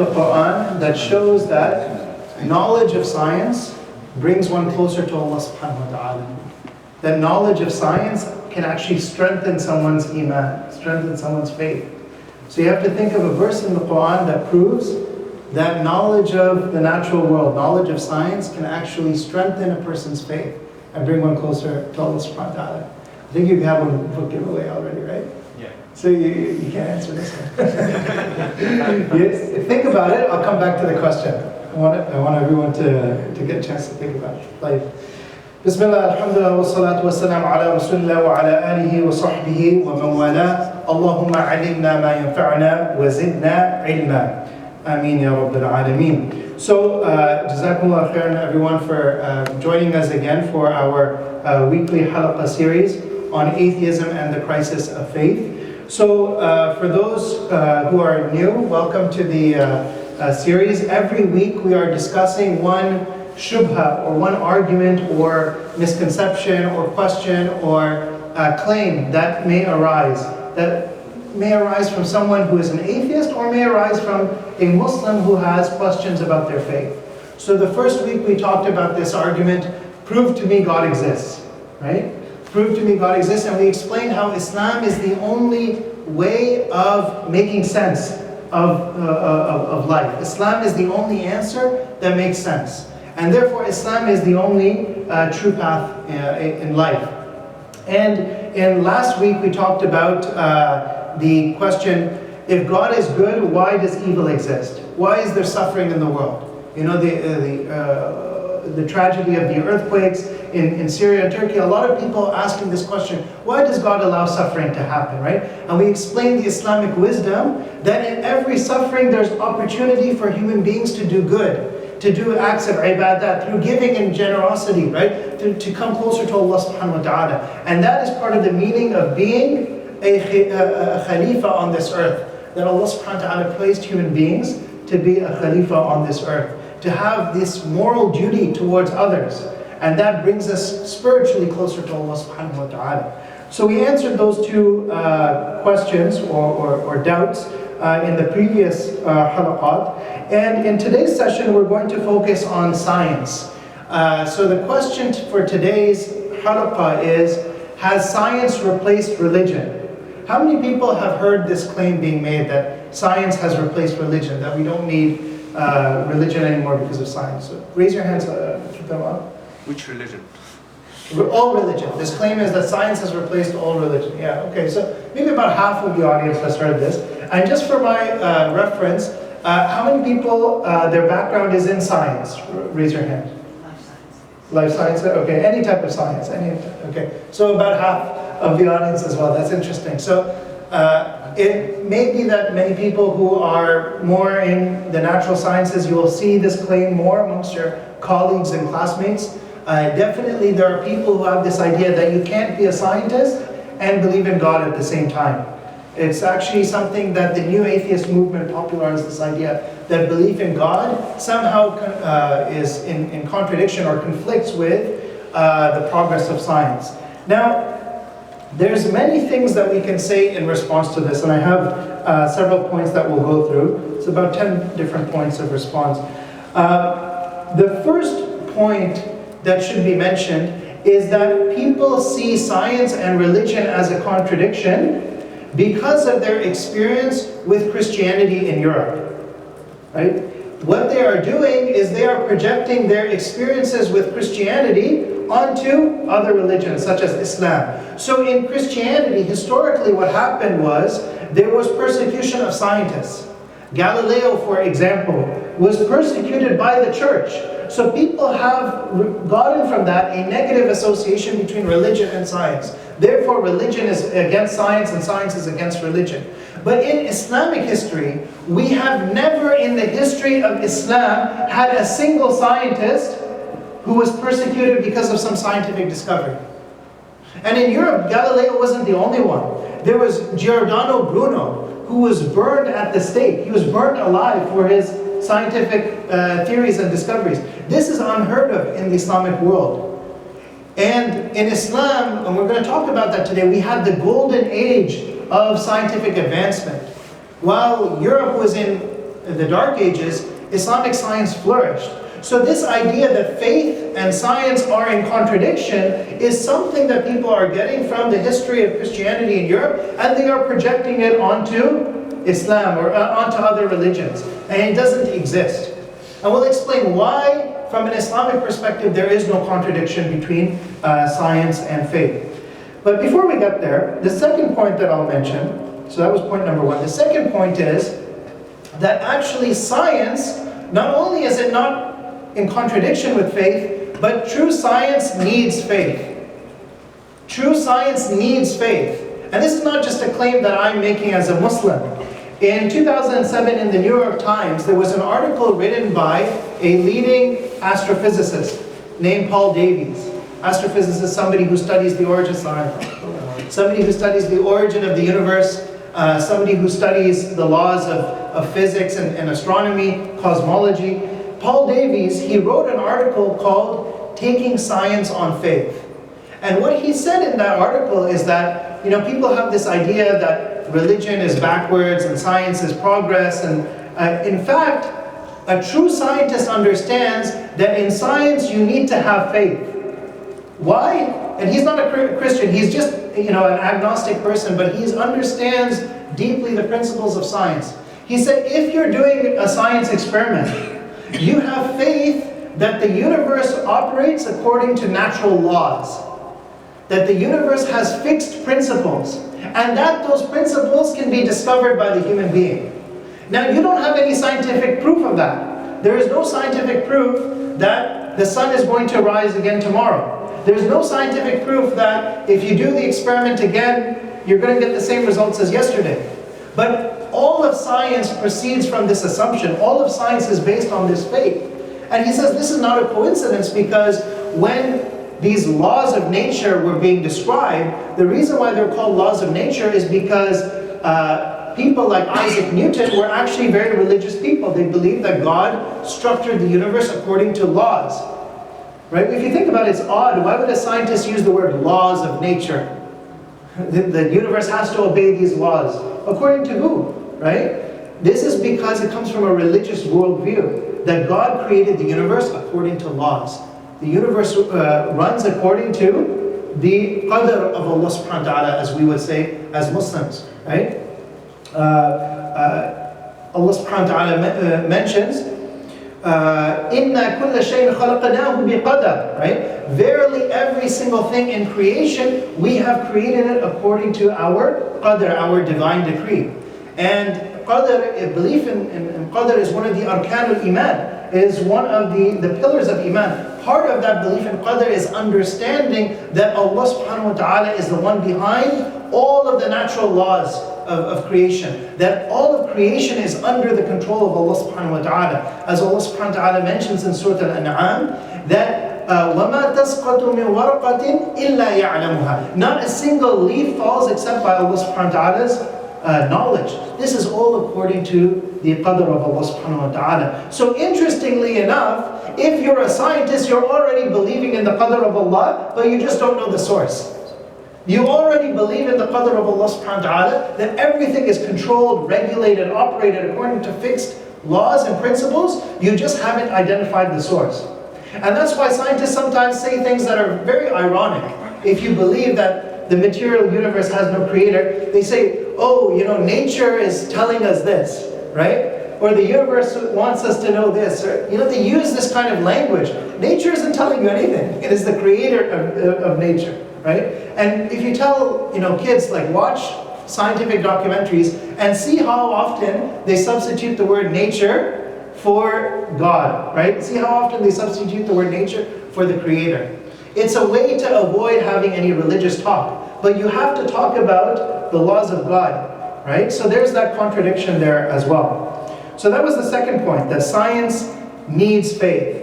The Quran that shows that knowledge of science brings one closer to Allah subhanahu wa ta'ala. That knowledge of science can actually strengthen someone's iman, strengthen someone's faith. So you have to think of a verse in the Quran that proves that knowledge of the natural world, knowledge of science can actually strengthen a person's faith and bring one closer to Allah subhanahu wa ta'ala. I think you have one book giveaway already, right? Yeah. So you can't answer this one. Yes, think about it, I'll come back to the question. I want everyone to get a chance to think about it. Like, Bismillah, alhamdulillah, wa salatu wa salam ala rasulillah wa ala alihi wa sahbihi wa man wala. Allahumma alimna ma yanfa'na wa zidna ilma. Ameen ya Rabbil Alameen. So, Jazakumullah khairan everyone for joining us again for our weekly halaqah series on atheism and the crisis of faith. So, for those who are new, welcome to the series. Every week we are discussing one shubha, or one argument, or misconception, or question, or claim that may arise from someone who is an atheist, or may arise from a Muslim who has questions about their faith. So the first week we talked about this argument, prove to me God exists, right? Prove to me God exists, and we explained how Islam is the only way of making sense of life. Islam is the only answer that makes sense. And therefore Islam is the only true path in life. And in last week we talked about the question, if God is good, why does evil exist? Why is there suffering in the world? You know, the tragedy of the earthquakes in Syria and Turkey, a lot of people asking this question, why does God allow suffering to happen, right? And we explained the Islamic wisdom that in every suffering there's opportunity for human beings to do good, to do acts of ibadah, through giving and generosity, right? To come closer to Allah subhanahu wa ta'ala. And that is part of the meaning of being a khalifa on this earth. That Allah subhanahu wa ta'ala placed human beings to be a khalifa on this earth, to have this moral duty towards others. And that brings us spiritually closer to Allah subhanahu wa ta'ala. So we answered those two questions or doubts in the previous halaqat. And in today's session we're going to focus on science. So the question for today's halaqah is, has science replaced religion? How many people have heard this claim being made that science has replaced religion, that we don't need religion anymore because of science? So raise your hands. Which religion? All religion. This claim is that science has replaced all religion. Yeah, okay, so maybe about half of the audience has heard this. And just for my reference, how many people, their background is in science? Raise your hand. Life science, okay, any type of science, okay. So about half of the audience as well, that's interesting. So it may be that many people who are more in the natural sciences, you will see this claim more amongst your colleagues and classmates. Definitely there are people who have this idea that you can't be a scientist and believe in God at the same time. It's actually something that the new atheist movement popularized, this idea that belief in God somehow is in contradiction or conflicts with the progress of science. Now, there's many things that we can say in response to this, and I have several points that we'll go through. It's about 10 different points of response. The first point that should be mentioned is that people see science and religion as a contradiction because of their experience with Christianity in Europe, right? What they are doing is they are projecting their experiences with Christianity onto other religions, such as Islam. So in Christianity, historically what happened was, there was persecution of scientists. Galileo, for example, was persecuted by the church. So people have gotten from that a negative association between religion and science. Therefore, religion is against science and science is against religion. But in Islamic history, we have never in the history of Islam had a single scientist who was persecuted because of some scientific discovery. And in Europe, Galileo wasn't the only one. There was Giordano Bruno, who was burned at the stake. He was burned alive for his scientific theories and discoveries. This is unheard of in the Islamic world. And in Islam, and we're going to talk about that today, we had the golden age of scientific advancement. While Europe was in the Dark Ages, Islamic science flourished. So this idea that faith and science are in contradiction is something that people are getting from the history of Christianity in Europe, and they are projecting it onto Islam or onto other religions. And it doesn't exist. And we'll explain why, from an Islamic perspective, there is no contradiction between science and faith. But before we get there, the second point that I'll mention, so that was point number one. The second point is that actually science, not only is it not in contradiction with faith, but true science needs faith. True science needs faith. And this is not just a claim that I'm making as a Muslim. In 2007 in the New York Times, there was an article written by a leading astrophysicist named Paul Davies. Astrophysicist is somebody who studies the origin of science, somebody who studies the origin of the universe, somebody who studies the laws of physics and astronomy, cosmology. Paul Davies, he wrote an article called Taking Science on Faith. And what he said in that article is that, people have this idea that religion is backwards and science is progress. And in fact, a true scientist understands that in science you need to have faith. Why? And he's not a Christian, he's just an agnostic person, but he understands deeply the principles of science. He said, if you're doing a science experiment, you have faith that the universe operates according to natural laws, that the universe has fixed principles, and that those principles can be discovered by the human being. Now, you don't have any scientific proof of that. There is no scientific proof that the sun is going to rise again tomorrow. There's no scientific proof that if you do the experiment again, you're going to get the same results as yesterday. But all of science proceeds from this assumption. All of science is based on this faith. And he says this is not a coincidence, because when these laws of nature were being described, the reason why they're called laws of nature is because people like Isaac Newton were actually very religious people. They believed that God structured the universe according to laws. Right? If you think about it, it's odd. Why would a scientist use the word laws of nature? The universe has to obey these laws. According to who? Right? This is because it comes from a religious worldview, that God created the universe according to laws. The universe runs according to the qadr of Allah subhanahu wa ta'ala, as we would say as Muslims. Right? Allah subhanahu wa ta'ala mentions, Inna kulla shayin khalaqnahu biqadar, right? Verily, every single thing in creation, we have created it according to our qadr, our divine decree. And qadr, belief in qadr is one of the arkanul iman, is one of the pillars of iman. Part of that belief in qadr is understanding that Allah subhanahu wa ta'ala is the one behind all of the natural laws of creation, that all of creation is under the control of Allah subhanahu wa ta'ala. As Allah subhanahu wa ta'ala mentions in Surah Al-An'am, that وَمَا تَسْقَطُ مِنْ وَرَقَةٍ إِلَّا يَعْلَمُهَا. Not a single leaf falls except by Allah subhanahu wa ta'ala's knowledge. This is all according to the qadr of Allah subhanahu wa ta'ala. So interestingly enough, if you're a scientist, you're already believing in the qadr of Allah, but you just don't know the source. You already believe in the qadr of Allah subhanahu wa ta'ala, that everything is controlled, regulated, operated according to fixed laws and principles. You just haven't identified the source. And that's why scientists sometimes say things that are very ironic. If you believe that the material universe has no creator, they say, oh, nature is telling us this, right? Or the universe wants us to know this. Or, they use this kind of language. Nature isn't telling you anything. It is the creator of nature. Right? And if you tell kids, watch scientific documentaries and see how often they substitute the word nature for God, right? See how often they substitute the word nature for the creator. It's a way to avoid having any religious talk, but you have to talk about the laws of God, right? So there's that contradiction there as well. So that was the second point, that science needs faith.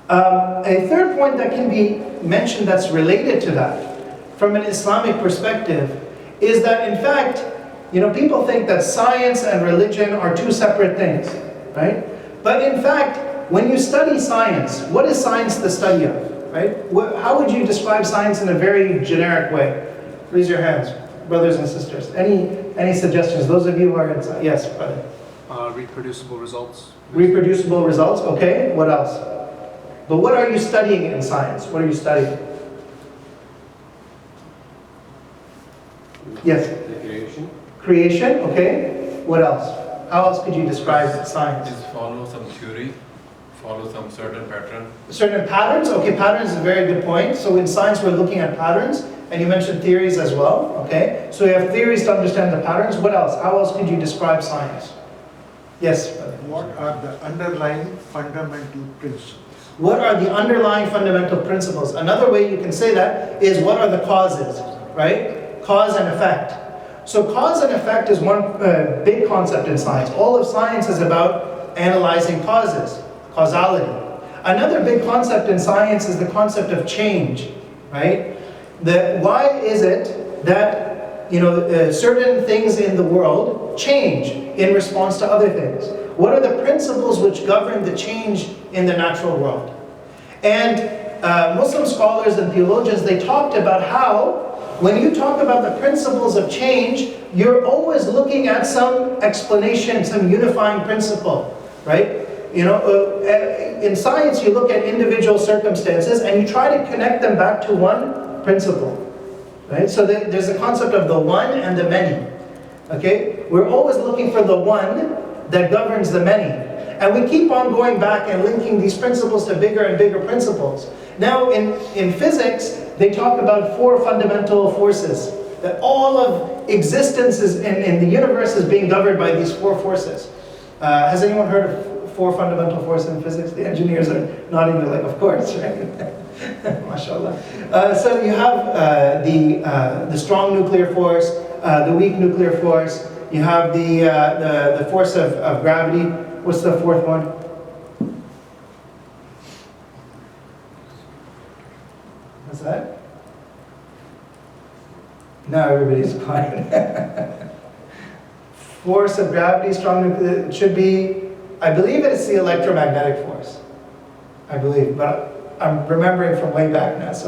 A third point that can be mentioned that's related to that, from an Islamic perspective, is that in fact, people think that science and religion are two separate things, right? But in fact, when you study science, what is science the study of, right? How would you describe science in a very generic way? Raise your hands, brothers and sisters. Any suggestions? Those of you who are inside. Yes, brother. Reproducible results. Reproducible results, okay. What else? But what are you studying in science? What are you studying? Yes? The creation. Creation, okay. What else? How else could you describe science? Is follow some theory, follow some certain pattern. Certain patterns? Okay, patterns is a very good point. So in science we're looking at patterns, and you mentioned theories as well, okay? So you have theories to understand the patterns. What else? How else could you describe science? Yes? What are the underlying fundamental principles? What are the underlying fundamental principles? Another way you can say that is what are the causes, right? Cause and effect. So cause and effect is one big concept in science. All of science is about analyzing causes, causality. Another big concept in science is the concept of change, right? Why is it that certain things in the world change in response to other things? What are the principles which govern the change in the natural world? And Muslim scholars and theologians, they talked about how when you talk about the principles of change, you're always looking at some explanation, some unifying principle, right? In science, you look at individual circumstances and you try to connect them back to one principle, right? So there's a concept of the one and the many, okay? We're always looking for the one that governs the many. And we keep on going back and linking these principles to bigger and bigger principles. Now, in physics, they talk about 4 fundamental forces. That all of existence in the universe is being governed by these 4 forces. Has anyone heard of 4 fundamental forces in physics? The engineers are nodding, they're like, of course, right? MashaAllah. So you have the strong nuclear force, the weak nuclear force, you have the force of gravity. What's the 4th one? What's that? Now everybody's quiet. Force of gravity, strong nuclear, it should be, I believe it's the electromagnetic force. I believe, but I'm remembering from way back now, so